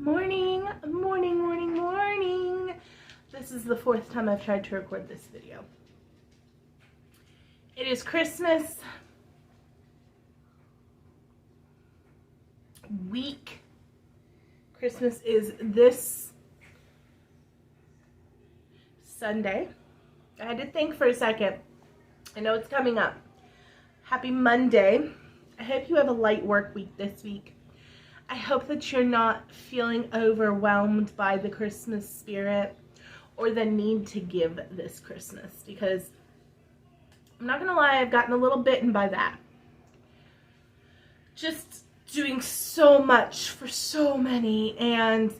Morning, morning, morning, morning. This is the fourth time I've tried to record this video. It is Christmas week. Christmas is this Sunday. I had to think for a second. I know it's coming up. Happy Monday. I hope you have a light work week this week. I hope that you're not feeling overwhelmed by the Christmas spirit or the need to give this Christmas, because I'm not gonna lie, I've gotten a little bitten by that. Just doing so much for so many, and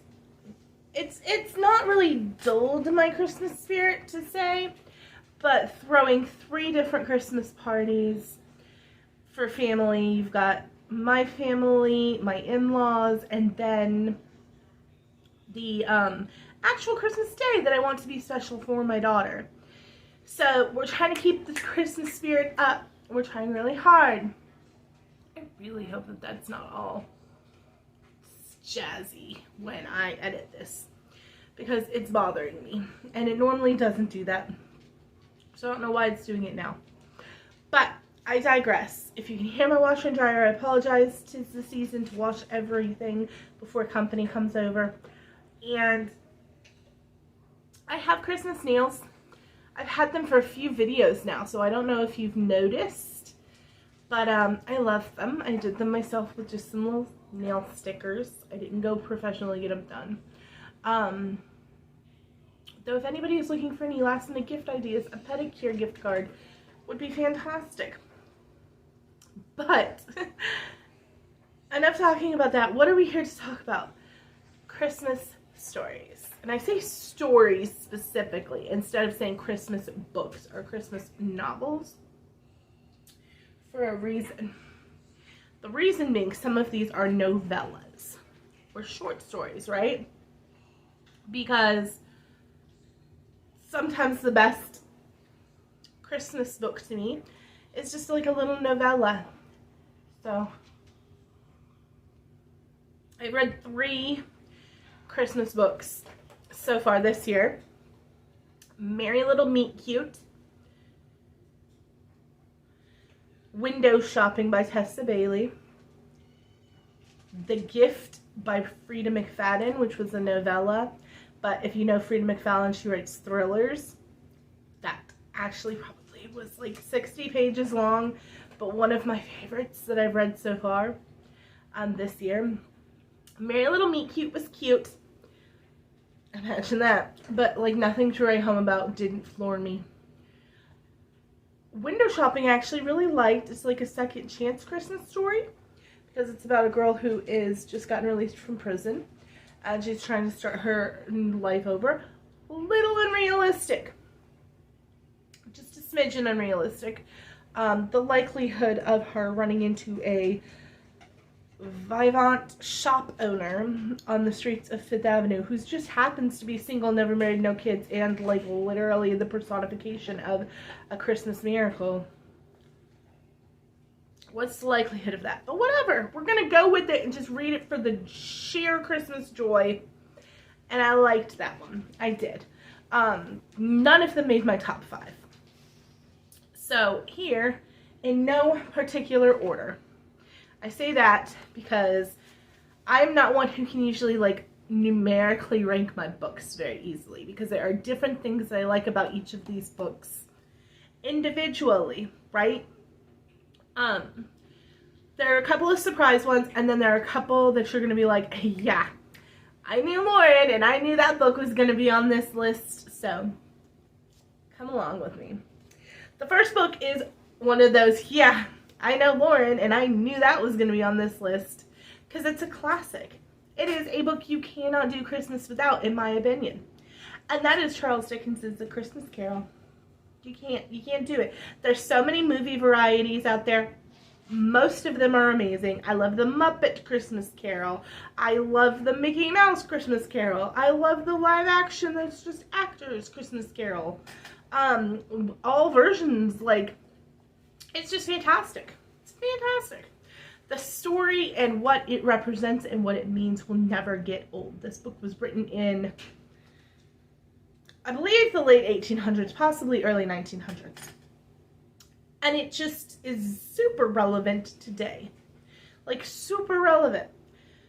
it's not really dulled my Christmas spirit to say, but throwing 3 different Christmas parties for family. You've got my family, my in-laws, and then the actual Christmas day that I want to be special for my daughter. So we're trying to keep the Christmas spirit up. We're trying really hard. I really hope that that's not all jazzy when I edit this, because it's bothering me, and it normally doesn't do that. So I don't know why it's doing it now. But I digress. If you can hear my washer and dryer, I apologize. 'Tis the season to wash everything before company comes over. And I have Christmas nails. I've had them for a few videos now, so I don't know if you've noticed. But I love them. I did them myself with just some little nail stickers. I didn't go professionally get them done. Though if anybody is looking for any last minute gift ideas, a pedicure gift card would be fantastic. But enough talking about that. What are we here to talk about? Christmas stories. And I say stories specifically instead of saying Christmas books or Christmas novels for a reason. The reason being, some of these are novellas or short stories, right? Because sometimes the best Christmas book to me is just like a little novella. So I've read 3 Christmas books so far this year. Merry Little Meet Cute, Window Shopping by Tessa Bailey, The Gift by Frida McFadden, which was a novella, but if you know Frida McFadden, she writes thrillers. That actually probably was like 60 pages long, but one of my favorites that I've read so far this year. Merry Little Meet Cute was cute. Imagine that. But like Nothing to Write Home About didn't floor me. Window Shopping I actually really liked. It's like a second chance Christmas story, because it's about a girl who is just gotten released from prison and she's trying to start her life over. A little unrealistic. Just a smidgen unrealistic. The likelihood of her running into a vivant shop owner on the streets of Fifth Avenue who just happens to be single, never married, no kids, and like literally the personification of a Christmas miracle. What's the likelihood of that? But whatever, we're gonna go with it and just read it for the sheer Christmas joy. And I liked that one. I did. None of them made my top 5. So here, in no particular order. I say that because I'm not one who can usually like numerically rank my books very easily, because there are different things that I like about each of these books individually, right? There are a couple of surprise ones, and then there are a couple that you're going to be like, yeah, I knew Lauren, and I knew that book was going to be on this list, so come along with me. The first book is one of those, yeah, I know Lauren, and I knew that was going to be on this list, because it's a classic. It is a book you cannot do Christmas without, in my opinion. And that is Charles Dickens's The Christmas Carol. You can't do it. There's so many movie varieties out there. Most of them are amazing. I love the Muppet Christmas Carol. I love the Mickey Mouse Christmas Carol. I love the live action that's just actors Christmas Carol. All versions, like, it's just fantastic. It's fantastic. The story and what it represents and what it means will never get old. This book was written in, I believe, the late 1800s, possibly early 1900s. And it just is super relevant today. Like, super relevant.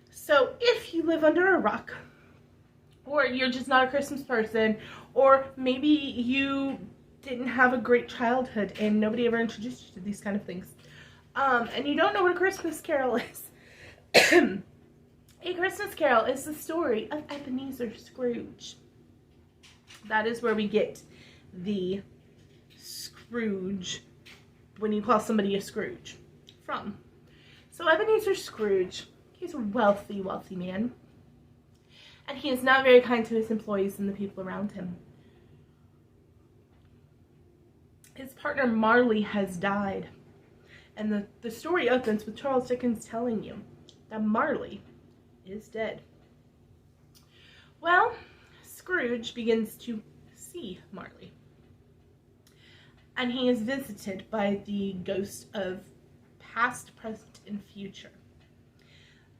So if you live under a rock, or you're just not a Christmas person, or maybe you didn't have a great childhood and nobody ever introduced you to these kind of things, and you don't know what a Christmas Carol is, A Christmas Carol is the story of Ebenezer Scrooge. That is where we get the Scrooge, when you call somebody a Scrooge, from. So Ebenezer Scrooge, he's a wealthy, wealthy man. And he is not very kind to his employees and the people around him. His partner Marley has died. And the story opens with Charles Dickens telling you that Marley is dead. Well, Scrooge begins to see Marley. And he is visited by the ghost of past, present, and future.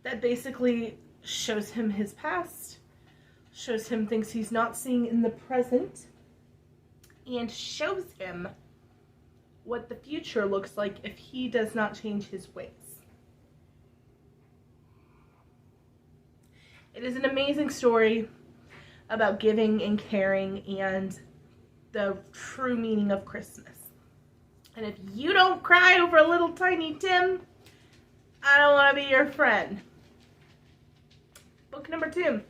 That basically shows him his past, shows him things he's not seeing in the present, and shows him what the future looks like if he does not change his ways. It is an amazing story about giving and caring and the true meaning of Christmas. And if you don't cry over a little tiny Tim, I don't want to be your friend. Book number 2.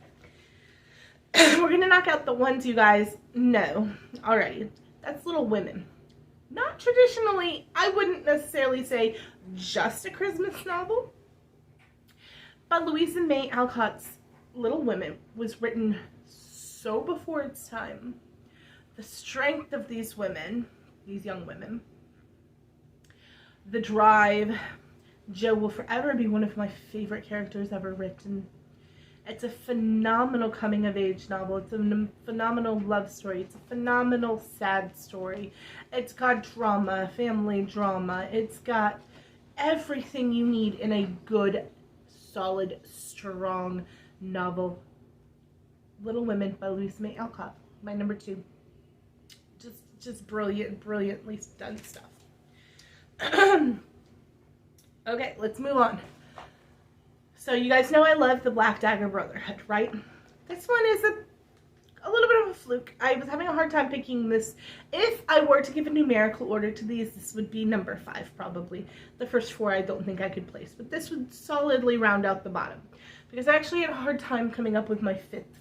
We're going to knock out the ones you guys know already. That's Little Women. Not traditionally, I wouldn't necessarily say just a Christmas novel, but Louisa May Alcott's Little Women was written so before its time. The strength of these women, these young women, the drive. Jo will forever be one of my favorite characters ever written. It's a phenomenal coming-of-age novel. It's a phenomenal love story. It's a phenomenal sad story. It's got drama, family drama. It's got everything you need in a good, solid, strong novel. Little Women by Louisa May Alcott, my number 2. Just brilliant, brilliantly done stuff. Okay, let's move on. So you guys know I love the Black Dagger Brotherhood, right? This one is a little bit of a fluke. I was having a hard time picking this. If I were to give a numerical order to these, this would be number 5 probably. The first 4 I don't think I could place, but this would solidly round out the bottom. Because I actually had a hard time coming up with my 5th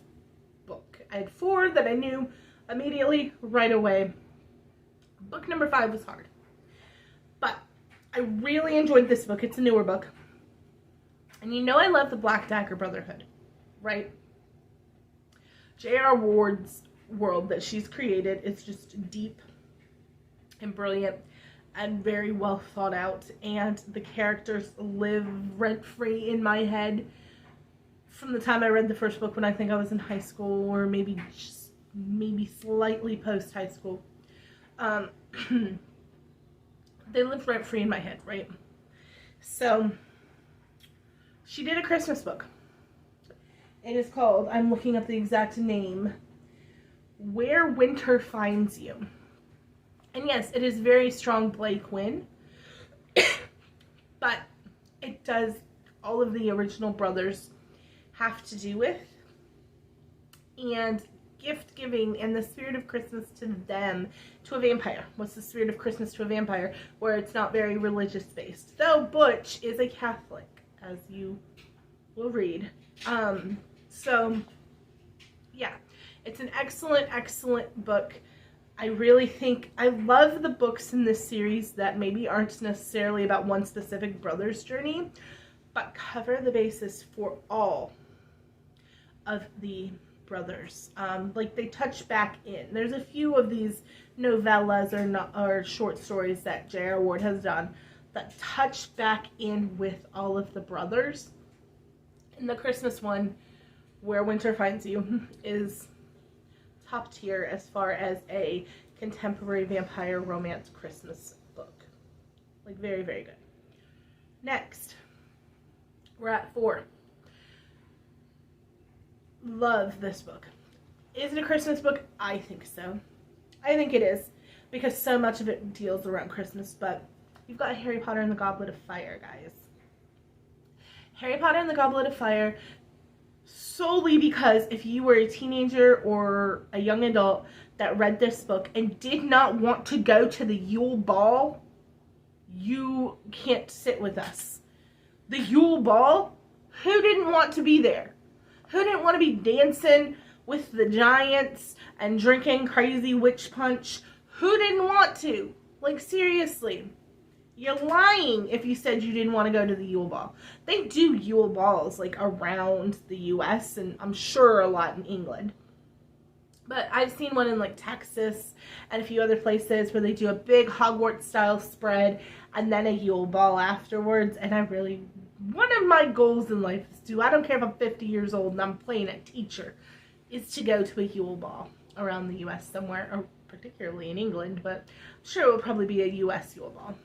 book. I had 4 that I knew immediately, right away. Book number 5 was hard. But I really enjoyed this book. It's a newer book. And you know I love the Black Dagger Brotherhood, right? J.R. Ward's world that she's created is just deep and brilliant and very well thought out. And the characters live rent-free in my head from the time I read the first book when I think I was in high school, or maybe slightly post-high school. They live rent-free in my head, right? So she did a Christmas book. It is called, I'm looking up the exact name, Where Winter Finds You. And yes, it is very strong Blake Wynne, but it does all of the original brothers have to do with, and gift giving and the spirit of Christmas to them, to a vampire. What's the spirit of Christmas to a vampire? Where it's not very religious based. Though Butch is a Catholic, as you will read. So yeah, it's an excellent, excellent book. I really think, I love the books in this series that maybe aren't necessarily about one specific brother's journey, but cover the basis for all of the brothers. Like they touch back in. There's a few of these novellas or short stories that J.R. Ward has done that touch back in with all of the brothers. And the Christmas one, Where Winter Finds You, is top tier as far as a contemporary vampire romance Christmas book. Like very, very good. Next, We're at 4. Love this book. Is it a Christmas book? I think so. I think it is, because so much of it deals around Christmas, but you've got Harry Potter and the Goblet of Fire, guys. Harry Potter and the Goblet of Fire, solely because if you were a teenager or a young adult that read this book and did not want to go to the Yule Ball, you can't sit with us. The Yule Ball? Who didn't want to be there? Who didn't want to be dancing with the giants and drinking crazy witch punch? Who didn't want to? Like, seriously. You're lying if you said you didn't want to go to the Yule Ball. They do Yule Balls, like, around the U.S. and I'm sure a lot in England. But I've seen one in, like, Texas and a few other places where they do a big Hogwarts-style spread and then a Yule Ball afterwards. And one of my goals in life is to, I don't care if I'm 50 years old and I'm playing a teacher, is to go to a Yule Ball around the U.S. somewhere, or particularly in England, but I'm sure it will probably be a U.S. Yule Ball.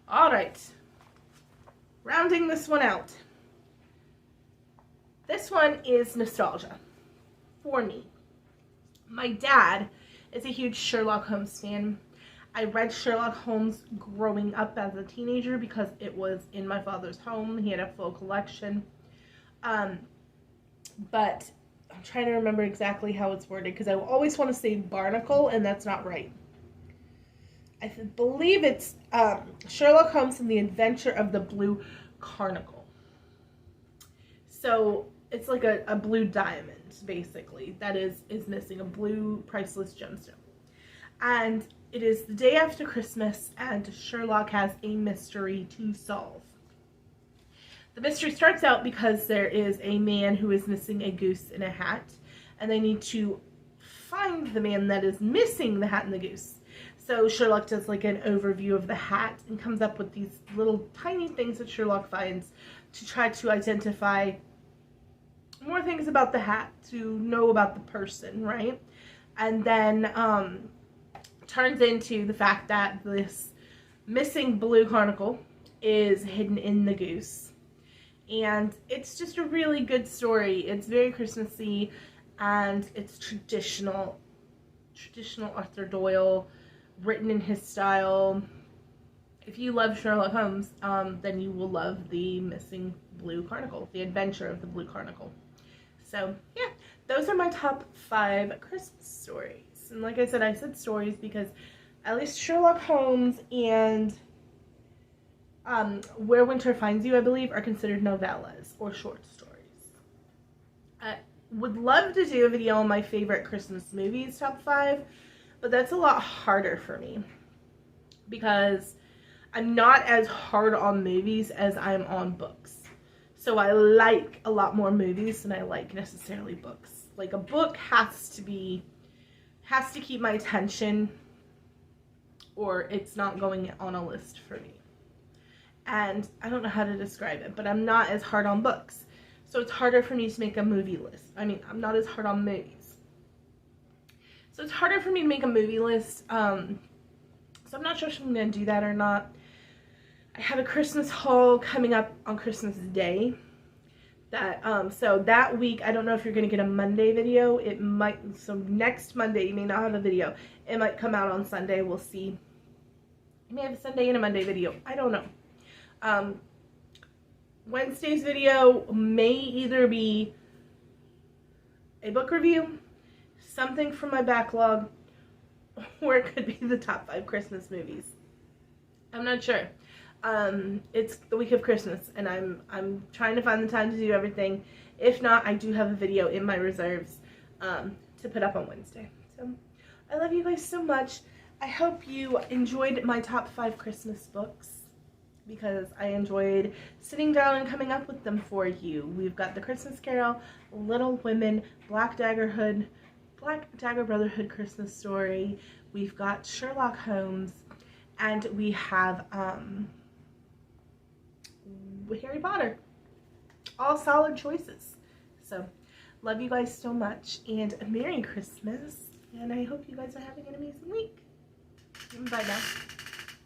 All right, rounding this one out. This one is nostalgia for me. My dad is a huge Sherlock Holmes fan. I read Sherlock Holmes growing up as a teenager because it was in my father's home. He had a full collection. But I'm trying to remember exactly how it's worded because I always want to say barnacle, and that's not right. I believe it's Sherlock Holmes and the Adventure of the Blue Carnacle. So it's like a blue diamond, basically, that is missing, a blue priceless gemstone. And it is the day after Christmas, and Sherlock has a mystery to solve. The mystery starts out because there is a man who is missing a goose and a hat, and they need to find the man that is missing the hat and the goose. So Sherlock does like an overview of the hat and comes up with these little tiny things that Sherlock finds to try to identify more things about the hat, to know about the person, right? And then turns into the fact that this missing blue carnacle is hidden in the goose. And it's just a really good story. It's very Christmassy, and it's traditional Arthur Doyle, written in his style. If you love Sherlock Holmes, then you will love the missing blue carnacle, the adventure of the blue carnacle. So yeah, those are my top 5 Christmas stories. And like I said stories because at least Sherlock Holmes and Where Winter Finds You, I believe, are considered novellas or short stories. I would love to do a video on my favorite Christmas movies, top 5, but that's a lot harder for me because I'm not as hard on movies as I'm on books. So I like a lot more movies than I like necessarily books. Like, a book has to keep my attention, or it's not going on a list for me. And I don't know how to describe it, but I'm not as hard on books. So it's harder for me to make a movie list. I mean, I'm not as hard on movies. So it's harder for me to make a movie list. So I'm not sure if I'm going to do that or not. I have a Christmas haul coming up on Christmas Day. So that week, I don't know if you're going to get a Monday video. It might, so next Monday, you may not have a video. It might come out on Sunday. We'll see. You may have a Sunday and a Monday video. I don't know. Wednesday's video may either be a book review, something from my backlog, or it could be the top 5 Christmas movies. I'm not sure. It's the week of Christmas, and I'm trying to find the time to do everything. If not, I do have a video in my reserves to put up on Wednesday. So I love you guys so much. I hope you enjoyed my top 5 Christmas books, because I enjoyed sitting down and coming up with them for you. We've got The Christmas Carol, Little Women, Black Dagger Brotherhood Christmas Story. We've got Sherlock Holmes, and we have Harry Potter. All solid choices. So, love you guys so much, and Merry Christmas, and I hope you guys are having an amazing week. Bye now.